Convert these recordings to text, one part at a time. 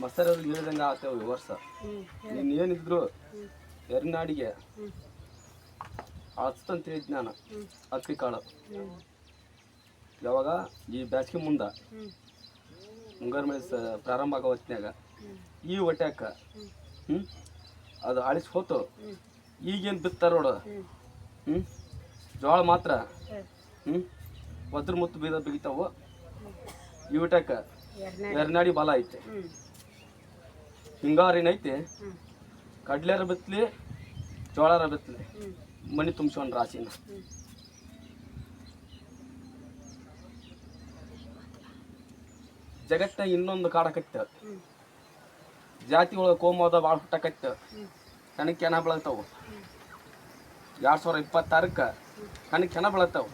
ಮಸರವ್ರಿಗೆ ಹೇಳಿದಂಗೆ ಆಗ್ತೇವೆ ಈ ವರ್ಷ. ನೀನು ಏನಿದ್ರು ಎರ್ನಾಡಿಗೆ ಹಚ್ತಂತ ಹೇಳಿದ್ ನಾನು ಅಕ್ಕಿ ಕಾಳು. ಯಾವಾಗ ಈ ಬ್ಯಾಸ್ಗೆ ಮುಂದೆ ಮುಂಗಾರು ಮಳೆ ಪ್ರಾರಂಭ ಆಗೋ ಹೊತ್ತಿನಾಗ ಈ ಹೊಟ್ಯಾಕ ಅದು ಅಳಿಸಿ ಹೋತು. ಈಗೇನು ಬಿತ್ತಾರ ನೋಡು ಜೋಳ ಮಾತ್ರ ಒದ್ರ ಮುತ್ತು ಬೀದ ಬಿಗಿತಾವು. ಈ ಹೊಟ್ಯಾಕ ಎರ್ನಾಡಿ ಬಲ ಐತೆ, ಹಿಂಗಾರಿನೈತಿ, ಕಡ್ಲೆರ ಬಿತ್ತಲಿ ಜೋಳರ ಬಿತ್ತಲಿ ಮನಿ ತುಂಬಿಸ್ಕೊಂಡು ರಾಶಿನ. ಜಗತ್ತಿನಾಗ ಇನ್ನೊಂದು ಕಾಡಕತ್ತ ಜಾತಿ ಒಳಗೆ ಕೋಮೋದ ಭಾಳ ಹುಟ್ಟಕತ್ತ. ಕಣಕ್ಕೆ ಹೆಣ ಬೆಳತಾವು 2026ಕ್ಕೆ ಕಣಕ್ಕೆ ಹೆಣ ಬೆಳತಾವು.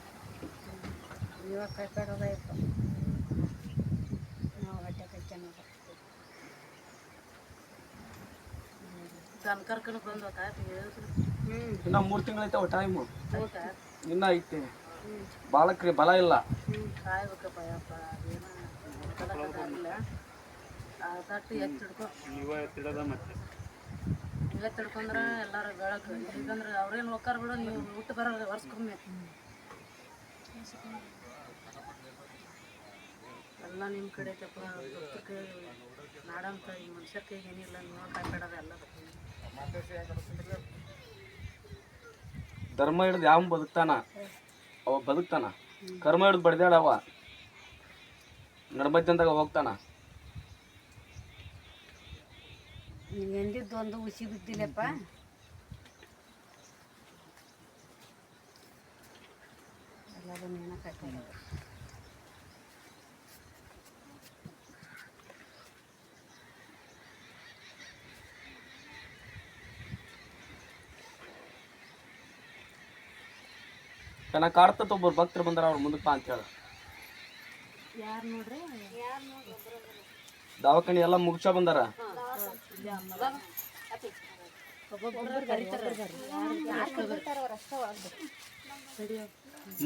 ಇನ್ನ 3 ತಿಂಗಳೈತಾವ ಟೈಮು, ಇನ್ನ ಐತಿ. ಬಾಳಕ್ರಿ ಬಲ ಇಲ್ಲ. ನೀವೇ ತಿಳ್ಕೊಂಡ್ರೆ ಎಲ್ಲಾರು ಬೆಳಕು. ಯಾಕಂದ್ರೆ ಅವ್ರೇನು ಹೋಗ್ತಾರ ಬಿಡು, ನೀವು ಊಟ ಬರೋದು ವರ್ಷಕ್ಕೊಮ್ಮೆ ಎಲ್ಲ ನಿಮ್ಮ ಕಡೆ ತಪ್ಪ ಭಕ್ತಕ್ಕೆ ನಾಡಂತ ಈ ಮನುಷ್ಯರ ಕೈಗೆ ಏನಿಲ್ಲ. ನೀವು ಕಾಯ್ಬೇಡೋದು ಎಲ್ಲ ಧರ್ಮ ಹಿಡ್ದು ಯಾವ ಬದುಕ್ತಾನ ಅವ ಬದುಕ್ತಾನ. ಕರ್ಮ ಹಿಡ್ದು ಬಡ್ದಾಡ ಅವ ನಡ್ಮದ್ದಂದಾಗ ಹೋಗ್ತಾನ. ನೀವು ಎಂದಿದ್ದು ಒಂದು ಹುಸಿ ಬಿದ್ದಿಲ್ಲಪ್ಪ. ಎಲ್ಲರೂ ನೆನಕಾಯ್ತು. ಕಣ ಕಾಡ್ತತ್ ಒಬ್ಬರು ಭಕ್ತರು ಬಂದಾರ, ಅವ್ರು ಮುಂದಕ್ಕೆ ಬಾ ಅಂತ ಹೇಳ. ಯಾರು ನೋಡ್ರಿ ದವಾಖಾನೆ ಎಲ್ಲ ಮುಗಿಸ ಬಂದಾರ.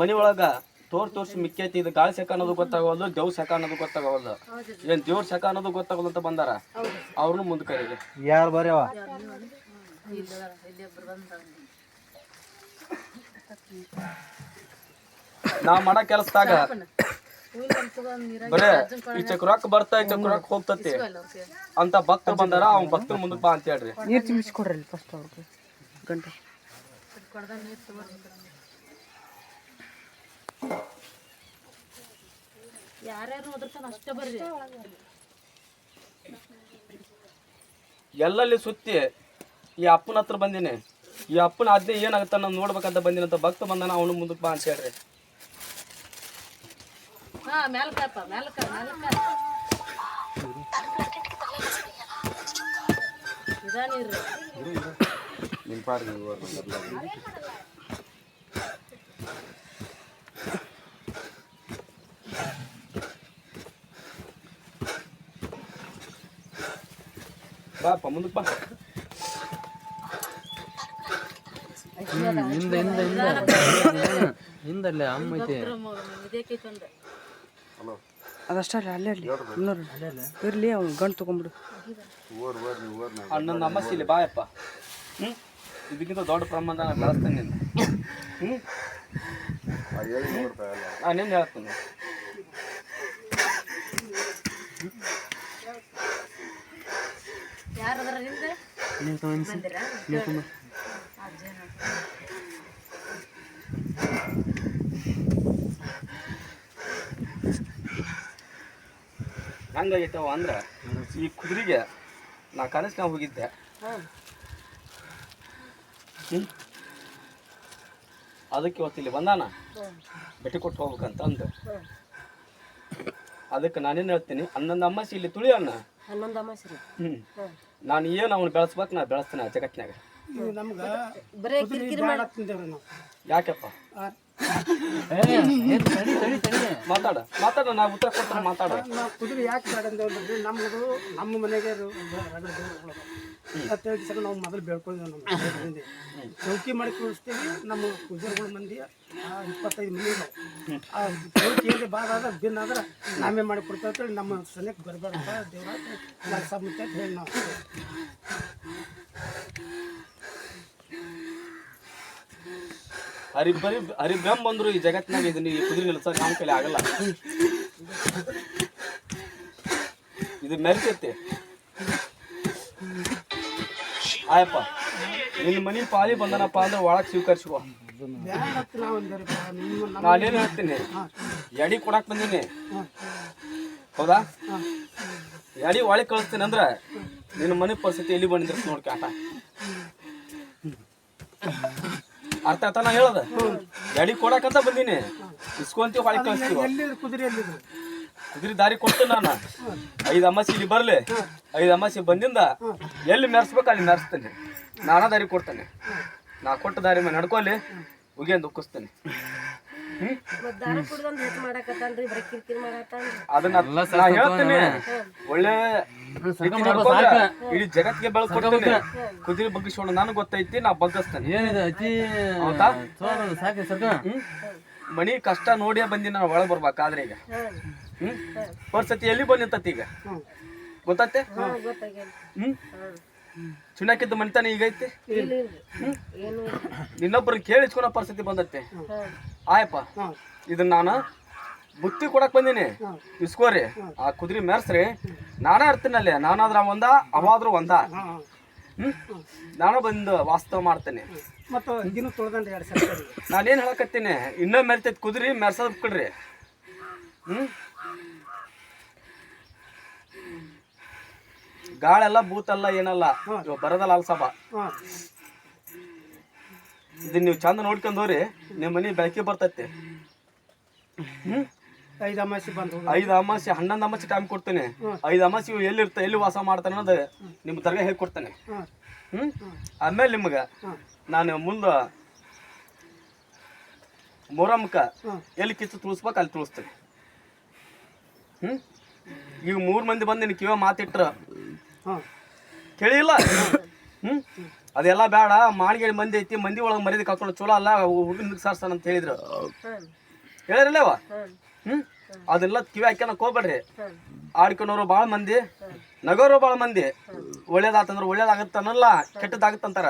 ಮನಿ ಒಳಗ ತೋರ್ಸಿ ಮಿಕ್ಕೈತಿ. ಇದು ಗಾಳಿ ಸೆಕ ಅನ್ನೋದು ಗೊತ್ತಾಗೋದು, ದೇವ್ ಸೆಕ ಅನ್ನೋದು ಗೊತ್ತಾಗೋದು, ಏನ್ ದೇವ್ರ ಸೆಕ ಅನ್ನೋದು ಗೊತ್ತಾಗೋದು ಅಂತ ಬಂದಾರ. ಅವ್ರನ್ನು ಮುಂದ್ ಕರೀರಿ. ಯಾರು ಬರ್ಯವ ನಾವ್ ಮಾಡೋ ಕೆಲ್ಸದಾಗ ಬರೇ ಈ ಚಕ್ರಕ್ ಬರ್ತಾ ಈ ಚಕ್ರಕ್ ಹೋಗ್ತತಿ ಅಂತ ಭಕ್ತರು ಬಂದಾರ. ಅವ್ನ ಭಕ್ತರು ಮುಂದಕ್ಕೆ ಬಾ ಅಂತ ಹೇಳ್ರಿ. ನೀರು ತುಂಬಿಸ್ಕೊಡ್ರಿ ಫಸ್ಟ್ ಅವ್ರಿಗೆ ಗಂಟೆ. ಯಾರ್ಯಾರು ಓದಿರ್ತಾನ ಅಷ್ಟೇ ಬರ್ರಿ. ಎಲ್ಲಲ್ಲಿ ಸುತ್ತಿ ಈ ಅಪ್ಪನ ಹತ್ರ ಬಂದಿನಿ. ಈ ಅಪ್ಪನ ಆಜ್ಞೆ ಏನಾಗತ್ತ ನಾವು ನೋಡ್ಬೇಕಂತ ಬಂದಿನಂತ ಭಕ್ತ ಬಂದಾನ. ಅವನು ಮುಂದಕ್ಕೆ ಬಾ ಅಂತ ಹೇಳ್ರಿ. ಮೇಲ್ಕಪ್ಪ ಮೇಲ್ಕ ಇದಾನಿರ್ರಿ ಬಾಪ ಮುಂದಕ್ಕೆ ಬಾ. ಹಿಂದಲ್ಲೇ ಅಮ್ಮ ಐತಿ. ಅದಷ್ಟೇ ಅಲ್ಲೇ ಇರಲಿ ಇರಲಿ. ಅವ್ನು ಗಂಟು ತೊಗೊಂಬಿಡು. ಅಣ್ಣನ ಅಮ್ಮಸ್ಸಿಲಿ ಬಾಯಪ್ಪ. ಇದಕ್ಕಿಂತ ದೊಡ್ಡ ಪ್ರಮಾಣ ನಾನು ಬೆಳೆಸ್ತೇನೆ. ನಾನೇನು ಹೇಳ್ತೀನಿ. ಯಾರದರ ಹಿಂದೆ ಹಂಗಾಗಿತ್ತವ ಅಂದ್ರೆ ಈ ಕುದುರೆಗೆ ನಾ ಕನಸಿನಾಗ ಹೋಗಿದ್ದೆ. ಅದಕ್ಕೆ ಇವತ್ತಿಲ್ಲಿ ಬಂದಾನ ಭೇಟಿ ಕೊಟ್ಟು ಹೋಗ್ಬೇಕಂತ ಅಂದು. ಅದಕ್ಕೆ ನಾನೇನು ಹೇಳ್ತೀನಿ, 11 ಅಮಾಸಿ ಇಲ್ಲಿ ತುಳಿ ಅಣ್ಣ. 11 ಅಮಾಸಿ. ನಾನು ಏನು ಅವ್ನು ಬೆಳೆಸ್ಬೇಕು, ನಾ ಬೆಳೆಸ್ತೀನಿ ಆ ಜಗತ್ತಿನಾಗ. ಯಾಕಪ್ಪ ಮಾತಾಡ ನಾ ಉತ್ತರ ಕೊಡ್ತಾರೆ. ಮಾತಾಡ ಕುದುರೆ ಯಾಕೆ ಬೇಡ ಅಂದ್ರೆ ನಮ್ಮದು ನಮ್ಮ ಮನೆಗೆ ಅಂತೇಳಿ ಸರ್ ನಾವು ಮೊದಲು ಬೆಳ್ಕೊಂಡಿದ್ದೇವೆ. ನಮ್ಮ ರೈತರಿಂದ ಚೌಕಿ ಮಾಡಿ ಕೂರಿಸ್ತೀವಿ. ನಮ್ಮ ಪೂಜಾರಿಗಳು ಮಂದಿ 25 ಮಂದಿ ಇದಾವೆ. ಆ ಚೌಕಿ ಏನೇ ಭಾಗ ಆದ್ರೆ ಭಿನ್ನ ಆದ್ರೆ ನಾವೇ ಮಾಡಿ ಕೊಡ್ತೇವೆ ಅಂತೇಳಿ ನಮ್ಮ ಸನಿಯಕ್ಕೆ ಬರಬೇಡಪ್ಪ ದೇವ್ರ ಕೆಲಸ ಮುತ್ತೆ ಅಂತ ಹೇಳಿ ನಾವು ಹರಿಬ್ರಹ್ಮ ಬಂದ್ರು ಈ ಜಗತ್ತಿನಾಗ ಇದನ್ನ ಈ ಕುದುರೆ ನಿಲ್ಸಕ್ ನಮ್ಮ ಕೈಲಿ ಆಗಲ್ಲ. ಇದು ಮೆರಿತೈತಿ. ಆಯಪ್ಪ ನಿನ್ನ ಮನಿ ಪಾಲಿ ಬಂದನಪ್ಪ ಅಂದ್ರೆ ಒಳಗೆ ಸ್ವೀಕರಿಸುವ. ನಾನೇನು ಹೇಳ್ತೀನಿ, ಎಡಿ ಕೊಡಕ್ ಬಂದೀನಿ ಹೌದಾ? ಎಡಿ ಒಳಗೆ ಕಳಿಸ್ತೀನಿ ಅಂದ್ರೆ ನಿನ್ನ ಮನೆ ಪರಿಸ್ಥಿತಿ ಎಲ್ಲಿ ಬಂದಿರ್ತ ನೋಡ್ಕ ಆಟ. ಅರ್ಥ ಆಯ್ತಾ ನಾ ಹೇಳದ? ಎಡಿ ಕೊಡಕಂತ ಬಂದೀನಿ, ಇಸ್ಕೊಂತೀವಿ ಹೊಳಗೆ ಕಳಿಸ್ತೀವಿ. ಕುದುರೆ ದಾರಿ ಕೊಟ್ಟು ನಾನು 5 ಅಮಾಸಿ ಇಲ್ಲಿ ಬರ್ಲಿ, 5 ಅಮಾಸಿ ಬಂದಿಂದ ಎಲ್ಲಿ ಮೆರೆಸ್ಬೇಕು ಅಲ್ಲಿ ಮೆರೆಸ್ತೇನೆ. ನಾನಾ ದಾರಿ ಕೊಡ್ತೇನೆ. ನಾ ಕೊಟ್ಟ ದಾರಿ ಮೇಲೆ ನಡ್ಕೊಲ್ಲಿ ಉಗಿಯನ್ ದುಃಖಿಸ್ತೇನೆ. ಅದನ್ನ ನಾ ಹೇಳ್ತೇನೆ. ಒಳ್ಳೆ ಇಡೀ ಜಗತ್ತಿಗೆ ಬೆಳೆಸ್ಕೊಡ್ತೇನೆ. ಕುದುರೆ ಬಗ್ಗಿಸ್ಕೊಂಡು ನನಗೆ ಗೊತ್ತೈತಿ, ನಾ ಬಗ್ಗಿಸ್ತೇನೆ. ಹೌದಾ? ಮನಿ ಕಷ್ಟ ನೋಡಿಯೇ ಬಂದಿ ನಾನು ಒಳಗೆ ಬರ್ಬೇಕಾದ್ರೆ ಈಗ ಪರಿಸ್ಥಿತಿ ಎಲ್ಲಿ ಬಂದ್ ನಿಂತತಿ ಈಗ ಗೊತ್ತತ್ತೆ? ಚಿನ್ನಕ್ಕಿದ್ದ ಮನಿತಾನ ಈಗ ಐತಿ. ಇನ್ನೊಬ್ಬರನ್ನ ಕೇಳಿಸ್ಕೊಳೋ ಪರಿಸ್ಥಿತಿ ಬಂದತ್ತೆ. ಆಯಪ್ಪ ಇದನ್ನ ನಾನು ಬುತ್ತಿ ಕೊಡಕ್ ಬಂದೀನಿ, ಇಸ್ಕೋರಿ. ಆ ಕುದುರೆ ಮೆರ್ಸ್ರಿ, ನಾನೇ ಇರ್ತೀನಲ್ಲಿ. ನಾನಾದ್ರ ಒಂದ, ಅವಾದ್ರೂ ಒಂದ. ನಾನು ಬಂದು ವಾಸ್ತವ ಮಾಡ್ತೇನೆ. ನಾನೇನ್ ಹೇಳಕತ್ತೀನಿ, ಇನ್ನೂ ಮೆರ್ತೈತಿ ಕುದುರೆ ಮೆರ್ಸದ್ ಬಿಡ್ರಿ. ಗಾಳೆಲ್ಲ ಭೂತಲ್ಲ ಏನಲ್ಲ, ಇವಾಗ ಬರದಲ್ಲ ಅಲ್ಸಬ. ಇದನ್ನ ನೀವು ಚಂದ ನೋಡ್ಕೊಂಡವ್ರಿ, ನಿಮ್ಮ ಮನೆ ಬೆಳಕಿ ಬರ್ತೈತಿ. 5 ಅಮಾಸಿ ಬಂದು 5 ಅಮಾಸಿ 11 ಅಮಾಸಿ ಟೈಮ್ ಕೊಡ್ತೇನೆ. 5 ಅಮಾಸಿ ಎಲ್ಲಿ ವಾಸ ಮಾಡ್ತಾನೆ ಅನ್ನೋದು ನಿಮ್ ತರಗ ಹೇಳ್ಕೊಡ್ತೇನೆ. ಆಮೇಲೆ ನಿಮ್ಗ ನಾನು ಮುಂದ ಮೊರಮ್ಕ ಎಲ್ಲಿ ಕಿತ್ತು ತುಳಿಸ್ಬೇಕು ಅಲ್ಲಿ ತುಳಿಸ್ತೇನೆ. ಈಗ 3 ಮಂದಿ ಬಂದು ನಿನ್ ಕಿವ ಮಾತಿಟ್ರ ಕೇಳಿಲ್ಲ. ಅದೆಲ್ಲ ಬೇಡ, ಮಾಡಿಗೆ ಮಂದಿ ಐತಿ, ಮಂದಿ ಒಳಗೆ ಮರ್ಯಾದೆ ಕಳ್ಕೊಂಡು ಚಲೋ ಅಲ್ಲ, ಹುಡುಗ ಸಾರ್ಸನ ಅಂತ ಹೇಳಿದ್ರು. ಹೇಳಿರಲ್ಲವ? ಅದೆಲ್ಲ ಕಿವಿ ಹಾಕ್ಯನಕ್ ಹೋಗ್ಬೇಡ್ರಿ. ಆಡ್ಕೊಂಡವ್ರು ಭಾಳ ಮಂದಿ, ನಗೋರು ಭಾಳ ಮಂದಿ. ಒಳ್ಳೇದಾತಂದ್ರೆ ಒಳ್ಳೇದಾಗತ್ತನ್ನಲ್ಲ, ಕೆಟ್ಟದಾಗತ್ತಂತಾರ.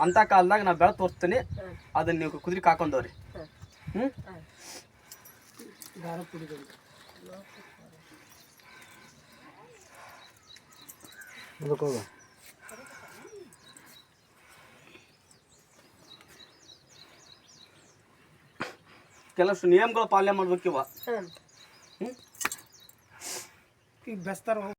ಅಂತ ಕಾಲದಾಗ ನಾ ಬೆಳೆ ತೋರಿಸ್ತೀನಿ, ಅದನ್ನ ನೀವು ಕುದುರೆ ಕಾಕೊಂಡವ್ರಿ. ಕೆಲವಷ್ಟು ನಿಯಮಗಳು ಪಾಲನೆ ಮಾಡ್ಬೇಕಿವ. ಈಗ ಬೆಸ್ತಾರ